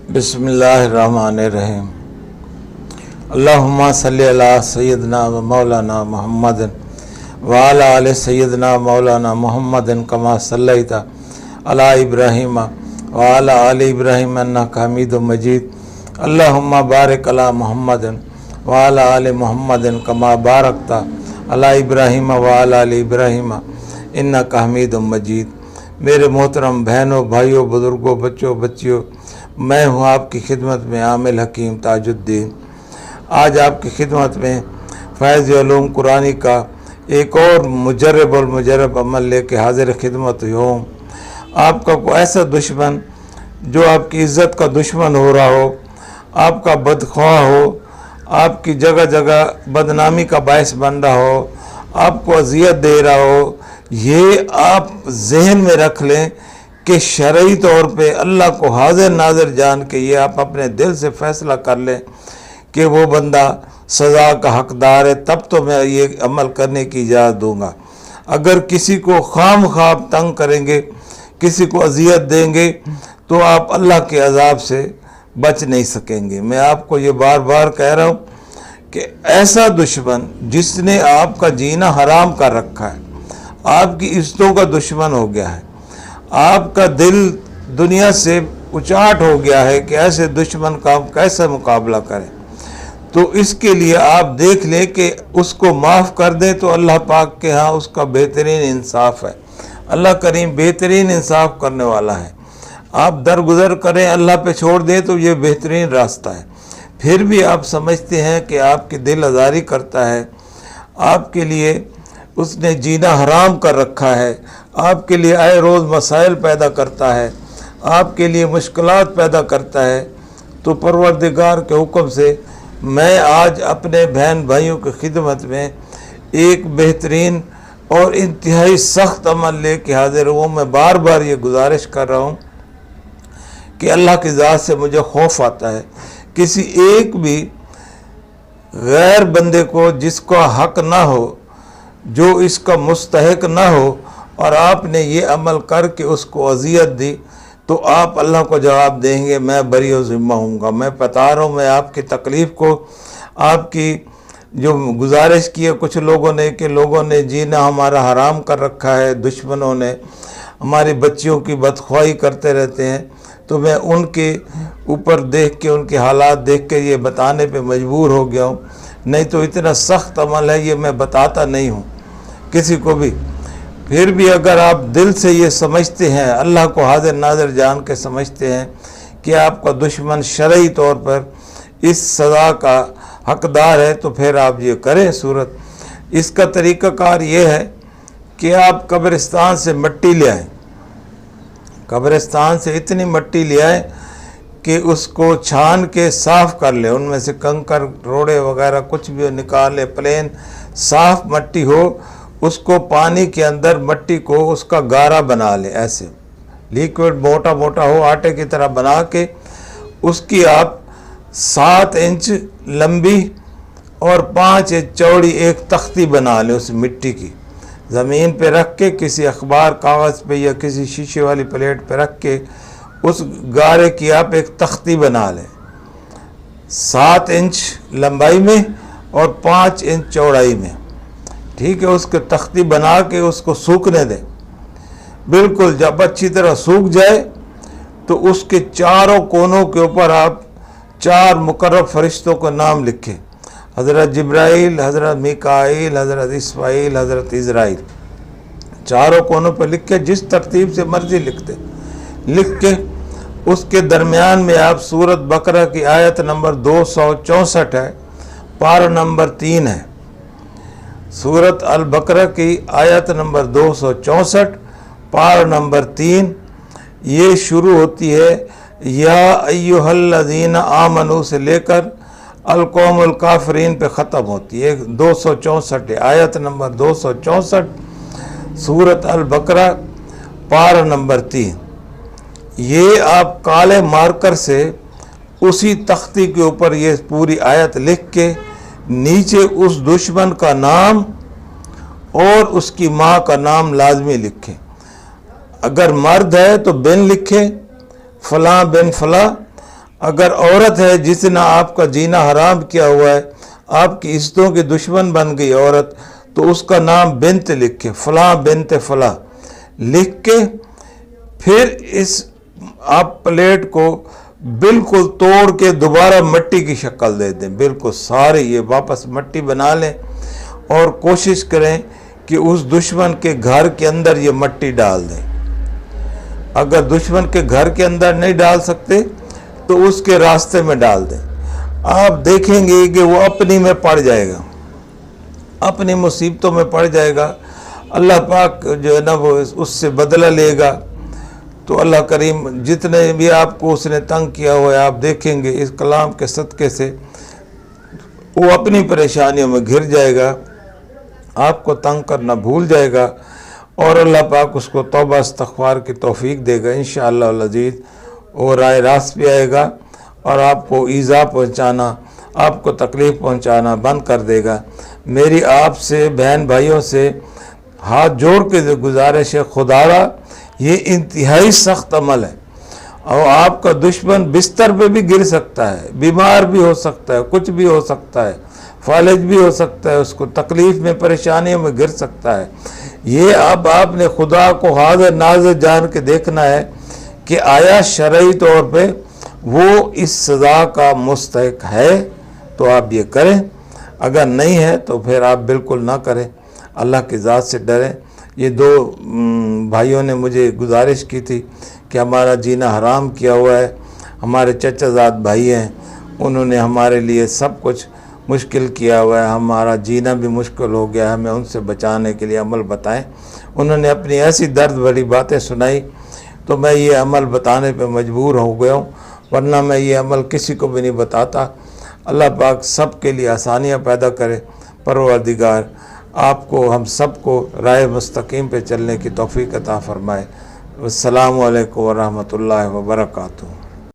बिस्मिल्लाहिर्रहमानिर्रहीम। अल्लाहुम्मा सल्ली अला सय्यदना व मौलाना मुहम्मदिन व अला आलि सय्यदना मौलाना मुहम्मदिन कमा सल्लैता अला इब्राहीम व अला आलि इब्राहीम इन्नका हमीदुम मजीद। अल्लाहुम्मा बारिक अला मुहम्मदिन व अला आलि मुहम्मदिन कमा बारकता अला इब्राहीम व अला आलि इब्राहीम इन्नका हमीदुम मजीद। मेरे मोहतरम बहनों, भाइयों, बुज़ुर्गों, बच्चों, बच्चियों, मैं हूँ आपकी खिदमत में आमिल हकीम ताजुद्दीन। आज आपकी खिदमत में फ़ैज़ उलूम कुरानी का एक और मुजर्रब और मुजर्रब अमल लेके हाजिर खिदमत हूँ। आपका कोई ऐसा दुश्मन जो आपकी इज़्ज़त का दुश्मन हो रहा हो, आपका बदख्वाह हो, आपकी जगह जगह बदनामी का बायस बन रहा हो, आपको अज़ियत दे रहा हो, ये आप जहन में रख लें कि शरई तौर पे अल्लाह को हाजिर नाज़िर जान के ये आप अपने दिल से फ़ैसला कर लें कि वो बंदा सज़ा का हकदार है, तब तो मैं ये अमल करने की इजाज़त दूँगा। अगर किसी को खाम ख्वाब तंग करेंगे, किसी को अज़ियत देंगे, तो आप अल्लाह के अज़ाब से बच नहीं सकेंगे। मैं आपको ये बार बार कह रहा हूँ कि ऐसा दुश्मन जिसने आपका जीना हराम कर रखा है, आपकी इज़्ज़तों का दुश्मन हो गया है, आपका दिल दुनिया से उचाट हो गया है कि ऐसे दुश्मन का हम कैसे मुकाबला करें, तो इसके लिए आप देख लें कि उसको माफ़ कर दें तो अल्लाह पाक के यहाँ उसका बेहतरीन इंसाफ है। अल्लाह करीम बेहतरीन इंसाफ करने वाला है। आप दरगुजर करें, अल्लाह पे छोड़ दें तो ये बेहतरीन रास्ता है। फिर भी आप समझते हैं कि आपकी दिल आज़ारी करता है, आपके लिए उसने जीना हराम कर रखा है, आपके लिए आए रोज़ मसाइल पैदा करता है, आपके लिए मुश्किलात पैदा करता है, तो परवरदिगार के हुक्म से मैं आज अपने बहन भाइयों की खिदमत में एक बेहतरीन और इंतहाई सख्त अमल लेके हाजिर हूँ। मैं बार बार ये गुजारिश कर रहा हूँ कि अल्लाह की ज़ात से मुझे खौफ आता है किसी एक भी गैर बंदे को जिसका हक ना हो, जो इसका मुस्तहिक ना हो, और आपने ये अमल करके उसको अज़ियत दी, तो आप अल्लाह को जवाब देंगे मैं बरी व ज़िम्मा हूँगा। मैं बता रहा हूँ, मैं आपकी तकलीफ़ को, आपकी जो गुजारिश की है कुछ लोगों ने कि लोगों ने जीना हमारा हराम कर रखा है, दुश्मनों ने हमारी बच्चियों की बदख्वाही करते रहते हैं, तो मैं उनके ऊपर देख के, उनके हालात देख के ये बताने पे मजबूर हो गया हूँ। नहीं तो इतना सख्त अमल है, ये मैं बताता नहीं हूँ किसी को भी। फिर भी अगर आप दिल से ये समझते हैं, अल्लाह को हाजिर नाज़िर जान के समझते हैं कि आपका दुश्मन शरई तौर पर इस सज़ा का हकदार है, तो फिर आप ये करें सूरत। इसका तरीक़ाकार ये है कि आप कब्रिस्तान से मिट्टी ले आएँ, कब्रिस्तान से इतनी मिट्टी ले आएँ कि उसको छान के साफ़ कर ले, उनमें से कंकर रोड़े वगैरह कुछ भी निकाल ले, प्लेन साफ़ मिट्टी हो, उसको पानी के अंदर मिट्टी को उसका गारा बना ले, ऐसे लिक्विड मोटा मोटा हो, आटे की तरह बना के उसकी आप 7 इंच लंबी और 5 इंच चौड़ी एक तख्ती बना ले उस मिट्टी की। ज़मीन पे रख के किसी अखबार कागज़ पे या किसी शीशे वाली प्लेट पे रख के उस गारे की आप एक तख्ती बना लें, 7 इंच लंबाई में और 5 इंच चौड़ाई में, ठीक है। उसके तख्ती बना के उसको सूखने दें। बिल्कुल जब अच्छी तरह सूख जाए तो उसके चारों कोनों के ऊपर आप 4 मुकर्रब फरिश्तों का नाम लिखें, हज़रत जिब्राइल, हज़रत मीकाईल, हज़रत इस्माईल, हज़रत इज़राइल। चारों कोनों पर लिख के जिस तरतीब से मर्ज़ी लिखते, लिख के उसके दरमियान में आप सूरत बकरा की आयत नंबर 264 है, पारा नंबर 3 है। सूरत अल बकरा की आयत नंबर 264 पारा नंबर 3, ये शुरू होती है या अय्युहल्लज़ीना आमनू से लेकर अल कौमुल काफिरीन पे ख़त्म होती है। 264 आयत नंबर 264 सूरत अल बकरा पारा नंबर 3। ये आप काले मार्कर से उसी तख्ती के ऊपर ये पूरी आयत लिख के नीचे उस दुश्मन का नाम और उसकी माँ का नाम लाजमी लिखें। अगर मर्द है तो बिन लिखें, फ़लाँ बिन फ़लाँ, اگر عورت ہے جس نے آپ کا جینا حرام کیا ہوا ہے، آپ کی عزتوں کی دشمن بن گئی عورت، تو اس کا نام بنت لکھے، فلاں بنت فلاں لکھ کے پھر اس آپ پلیٹ کو بالکل توڑ کے دوبارہ مٹی کی شکل دے دیں، بالکل سارے یہ واپس مٹی بنا لیں، اور کوشش کریں کہ اس دشمن کے گھر کے اندر یہ مٹی ڈال دیں۔ اگر دشمن کے گھر کے اندر نہیں ڈال سکتے تو اس کے راستے میں ڈال دیں، آپ دیکھیں گے کہ وہ اپنی میں پڑ جائے گا، اپنی مصیبتوں میں پڑ جائے گا، اللہ پاک جو ہے نا وہ اس سے بدلہ لے گا۔ تو اللہ کریم جتنے بھی آپ کو اس نے تنگ کیا ہوا ہے، آپ دیکھیں گے اس کلام کے صدقے سے وہ اپنی پریشانیوں میں گھر جائے گا، آپ کو تنگ کرنا بھول جائے گا، اور اللہ پاک اس کو توبہ استغفار کی توفیق دے گا انشاءاللہ العزیز، اور رائے راست بھی آئے گا، اور آپ کو ایذا پہنچانا، آپ کو تکلیف پہنچانا بند کر دے گا۔ میری آپ سے بہن بھائیوں سے ہاتھ جوڑ کے گزارش ہے، خدارا یہ انتہائی سخت عمل ہے، اور آپ کا دشمن بستر پہ بھی گر سکتا ہے، بیمار بھی ہو سکتا ہے، کچھ بھی ہو سکتا ہے، فالج بھی ہو سکتا ہے، اس کو تکلیف میں پریشانیوں میں گر سکتا ہے۔ یہ اب آپ نے خدا کو حاضر ناظر جان کے دیکھنا ہے کہ آیا شرعی طور پہ وہ اس سزا کا مستحق ہے، تو آپ یہ کریں، اگر نہیں ہے تو پھر آپ بالکل نہ کریں، اللہ کی ذات سے ڈریں۔ یہ دو بھائیوں نے مجھے گزارش کی تھی کہ ہمارا جینا حرام کیا ہوا ہے، ہمارے چچا زاد بھائی ہیں، انہوں نے ہمارے لیے سب کچھ مشکل کیا ہوا ہے، ہمارا جینا بھی مشکل ہو گیا، ہمیں ان سے بچانے کے لیے عمل بتائیں۔ انہوں نے اپنی ایسی درد بھری باتیں سنائی تو میں یہ عمل بتانے پہ مجبور ہو گیا ہوں، ورنہ میں یہ عمل کسی کو بھی نہیں بتاتا۔ اللہ پاک سب کے لیے آسانیاں پیدا کرے۔ پروردگار آپ کو ہم سب کو راہ مستقیم پہ چلنے کی توفیق عطا فرمائے۔ السلام علیکم ورحمۃ اللہ وبرکاتہ۔